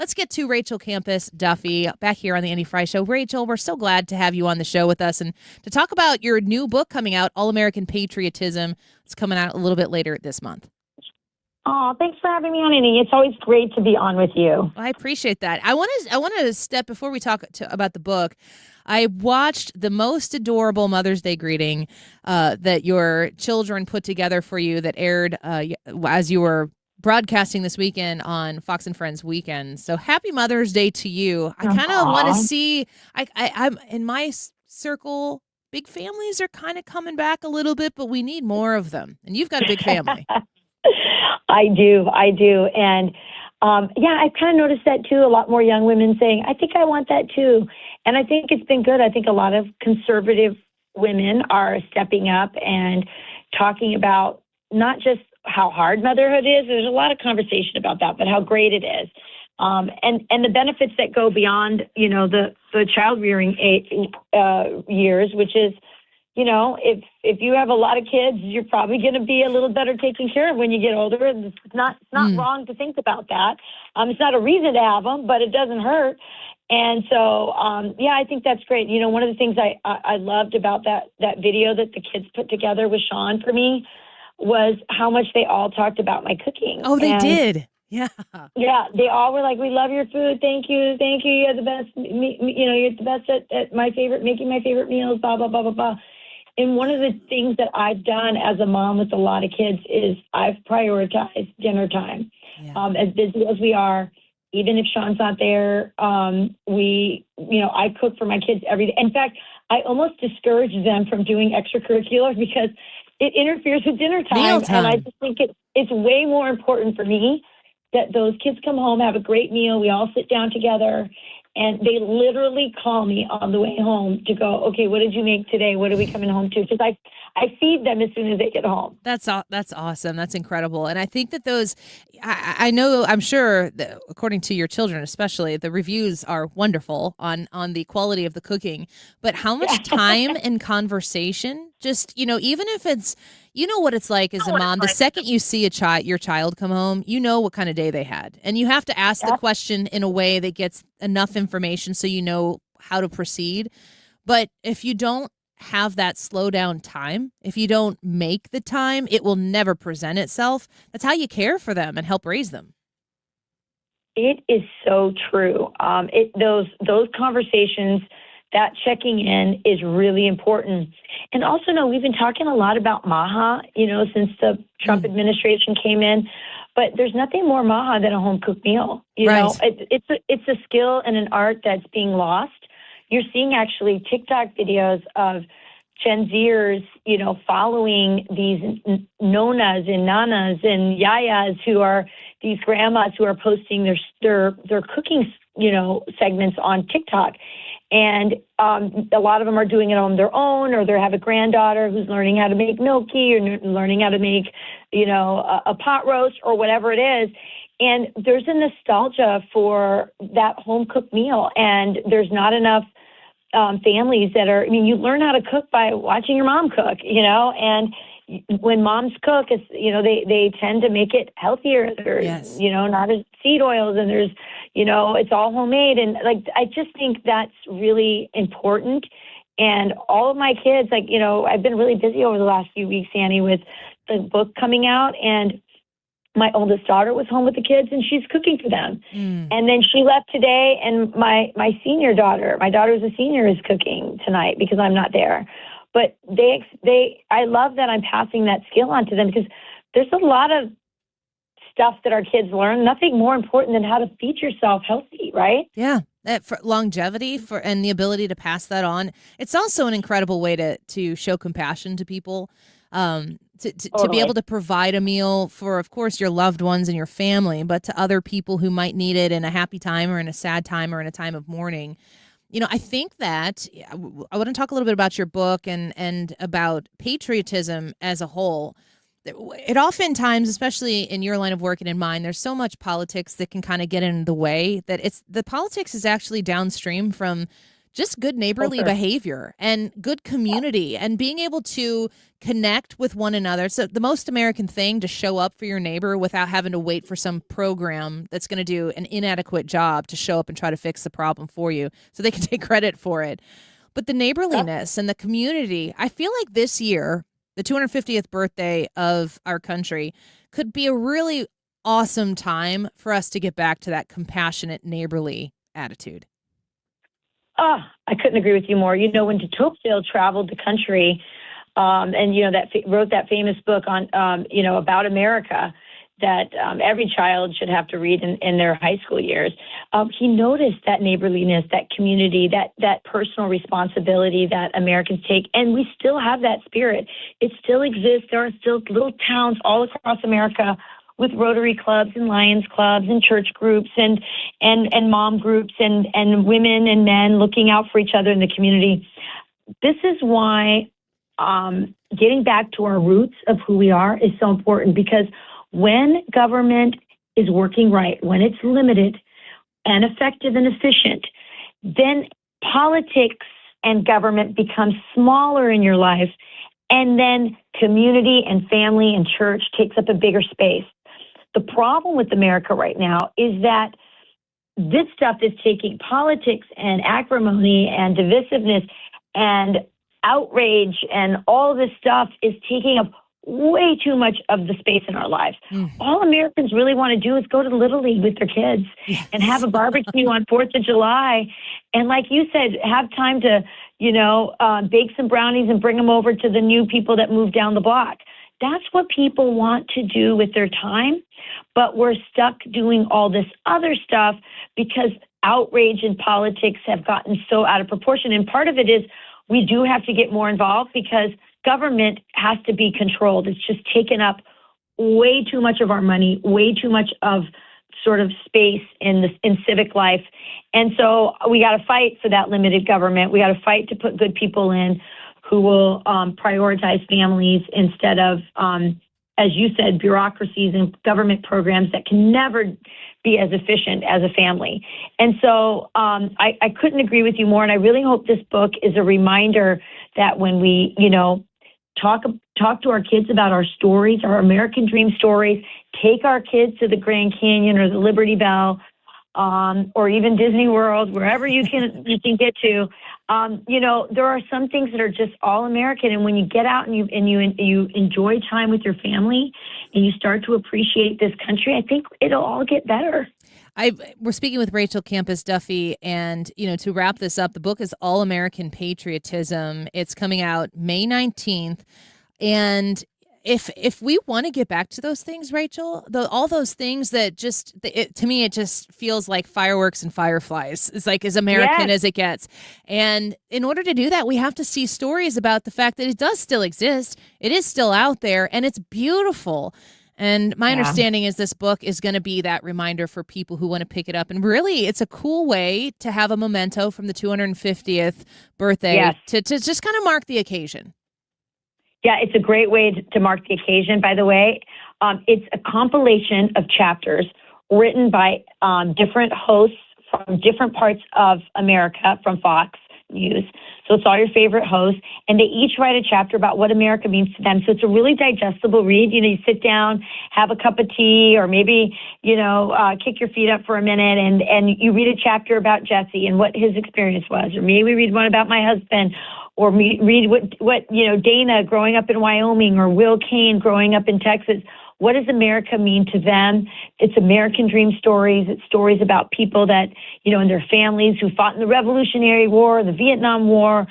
let's get to Rachel Campos-Duffy back here on the Annie Frey Show. Rachel, we're so glad to have you on the show with us and to talk about your new book coming out, All American Patriotism. It's coming out a little bit later this month. Oh, thanks for having me on, Annie. It's always great to be on with you. I appreciate that. I want to step before we talk about the book. I watched the most adorable Mother's Day greeting that your children put together for you that aired as you were broadcasting this weekend on Fox and Friends Weekend. So happy Mother's Day to you. I kind of want to see, I'm in my circle, big families are kind of coming back a little bit, but we need more of them. And you've got a big family. I do. And I've kind of noticed that too. A lot more young women saying, I think I want that too. And I think it's been good. I think a lot of conservative women are stepping up and talking about not just how hard motherhood is. There's a lot of conversation about that, but how great it is. And the benefits that go beyond, the child rearing years, which is, if you have a lot of kids, you're probably going to be a little better taken care of when you get older. It's not wrong to think about that. It's not a reason to have them, but it doesn't hurt. And so, I think that's great. One of the things I loved about that video that the kids put together with Sean for me was how much they all talked about my cooking. Oh, they did. Yeah. Yeah. They all were like, we love your food. Thank you. Thank you. You're the best. You're the best at making my favorite meals, blah, blah, blah, blah, blah. And one of the things that I've done as a mom with a lot of kids is I've prioritized dinner time. Yeah. As busy as we are, even if Sean's not there, I cook for my kids every day. In fact, I almost discourage them from doing extracurricular because it interferes with dinner time. Meal time. And I just think it's way more important for me that those kids come home, have a great meal, we all sit down together, and they literally call me on the way home to go, okay, what did you make today? What are we coming home to? Because I feed them as soon as they get home. That's awesome. That's incredible. And I think that those, I know, I'm sure that according to your children, especially, the reviews are wonderful on the quality of the cooking, but how much time and conversation, just, even if it's, what it's like as a mom, the second you see your child come home, what kind of day they had. And you have to ask the question in a way that gets enough information so you know how to proceed. But if you don't have that slow down time, if you don't make the time, it will never present itself. That's how you care for them and help raise them. It is so true. Those conversations, that checking in is really important. And also, we've been talking a lot about MAHA, since the Trump administration came in. But there's nothing more MAHA than a home cooked meal. It's a skill and an art that's being lost. You're seeing actually TikTok videos of Gen Zers, following these nonas and nanas and yayas who are these grandmas who are posting their cooking, segments on TikTok. And a lot of them are doing it on their own, or they have a granddaughter who's learning how to make gnocchi or learning how to make, a pot roast or whatever it is. And there's a nostalgia for that home cooked meal. And there's not enough families that are, you learn how to cook by watching your mom cook, and when moms cook, it's, they tend to make it healthier. There's, not as seed oils, and there's, it's all homemade. And I just think that's really important. And all of my kids, I've been really busy over the last few weeks, Annie, with the book coming out, and my oldest daughter was home with the kids, and she's cooking for them. And then she left today, and my senior daughter, my daughter who's a senior, is cooking tonight because I'm not there. But I love that I'm passing that skill on to them, because there's a lot of stuff that our kids learn. Nothing more important than how to feed yourself healthy, right? Yeah. For longevity and the ability to pass that on. It's also an incredible way to show compassion to people, to be able to provide a meal for, of course, your loved ones and your family, but to other people who might need it in a happy time or in a sad time or in a time of mourning. I think that I want to talk a little bit about your book and about patriotism as a whole. It oftentimes, especially in your line of work and in mine, there's so much politics that can kind of get in the way that the politics is actually downstream from just good neighborly behavior and good community and being able to connect with one another. So the most American thing, to show up for your neighbor without having to wait for some program that's going to do an inadequate job to show up and try to fix the problem for you so they can take credit for it. But the neighborliness and the community, I feel like this year, the 250th birthday of our country, could be a really awesome time for us to get back to that compassionate, neighborly attitude. I couldn't agree with you more. You know, when de Tocqueville traveled the country, and you know wrote that famous book on you know, about America that every child should have to read in their high school years. He noticed that neighborliness, that community, that personal responsibility that Americans take, and we still have that spirit. It still exists. There are still little towns all across America with Rotary clubs and Lions clubs and church groups and mom groups and women and men looking out for each other in the community. This is why getting back to our roots of who we are is so important, because when government is working right, when it's limited and effective and efficient, then politics and government become smaller in your life, and then community and family and church takes up a bigger space. The problem with America right now is that this stuff is taking politics and acrimony and divisiveness and outrage, and all of this stuff is taking up way too much of the space in our lives. All Americans really want to do is go to Little League with their kids and have a barbecue on 4th of July. And like you said, have time to, you know, bake some brownies and bring them over to the new people that move down the block. That's what people want to do with their time, but we're stuck doing all this other stuff because outrage and politics have gotten so out of proportion. And part of it is we do have to get more involved because government has to be controlled. It's just taken up way too much of our money, way too much of sort of space in civic life. And so we got to fight for that limited government. We got to fight to put good people in who will prioritize families instead of, as you said, bureaucracies and government programs that can never be as efficient as a family. And so I couldn't agree with you more. And I really hope this book is a reminder that when we, you know, talk to our kids about our stories, our American dream stories, take our kids to the Grand Canyon or the Liberty Bell, or even Disney World, wherever you can get to. You know, there are some things that are just all American, and when you get out and you enjoy time with your family, and you start to appreciate this country, I think it'll all get better. We're speaking with Rachel Campos-Duffy, and you know, to wrap this up, the book is All American Patriotism. It's coming out May 19th, and if we want to get back to those things, Rachel, all those things that to me, it just feels like fireworks and fireflies. It's like as American as it gets. And in order to do that, we have to see stories about the fact that it does still exist. It is still out there, and it's beautiful. And my understanding is this book is going to be that reminder for people who want to pick it up. And really, it's a cool way to have a memento from the 250th birthday to just kind of mark the occasion. Yeah, it's a great way to mark the occasion, by the way. It's a compilation of chapters written by different hosts from different parts of America from Fox News. So it's all your favorite hosts, and they each write a chapter about what America means to them. So it's a really digestible read. You know, you sit down, have a cup of tea, or maybe, you know, kick your feet up for a minute, and you read a chapter about Jesse and what his experience was, or maybe read one about my husband, or read what you know, Dana growing up in Wyoming, or Will Kane growing up in Texas. What does America mean to them? It's American dream stories. It's stories about people that, you know, and their families who fought in the Revolutionary War, the Vietnam War,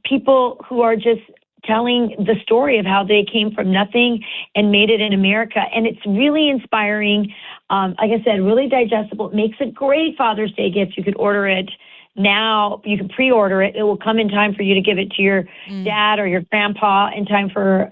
people who are just telling the story of how they came from nothing and made it in America. And it's really inspiring. Like I said, really digestible. It makes a great Father's Day gift. You could order it now. You can pre-order it. It will come in time for you to give it to your dad or your grandpa in time for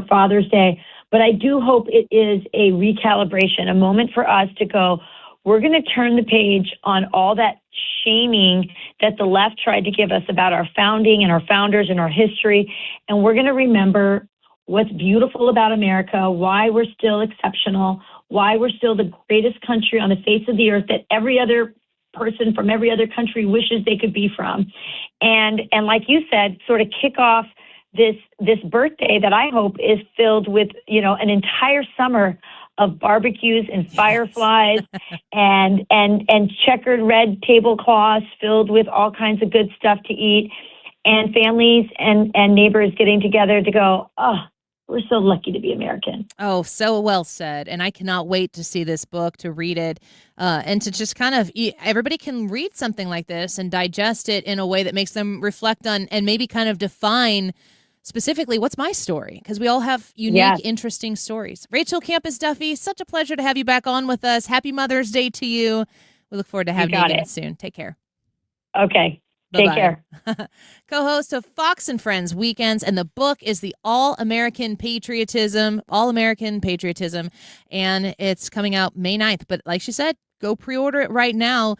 Father's Day. But I do hope it is a recalibration, a moment for us to go, we're going to turn the page on all that shaming that the left tried to give us about our founding and our founders and our history. And we're going to remember what's beautiful about America, why we're still exceptional, why we're still the greatest country on the face of the earth that every other person from every other country wishes they could be from. And like you said, sort of kick off this birthday that I hope is filled with, an entire summer of barbecues and fireflies and checkered red tablecloths filled with all kinds of good stuff to eat, and families and neighbors getting together to go, oh, we're so lucky to be American. Oh, so well said. And I cannot wait to see this book, to read it, and to just kind of, everybody can read something like this and digest it in a way that makes them reflect on and maybe kind of define specifically what's my story, because we all have unique, interesting stories. Rachel Campos-Duffy, such a pleasure to have you back on with us. Happy Mother's Day to you. We look forward to having you again soon. Take care. Okay. Bye-bye. Take care. Co-host of Fox and Friends Weekends, and the book is the All American Patriotism, and it's coming out May 9th. But like she said, go pre-order it right now.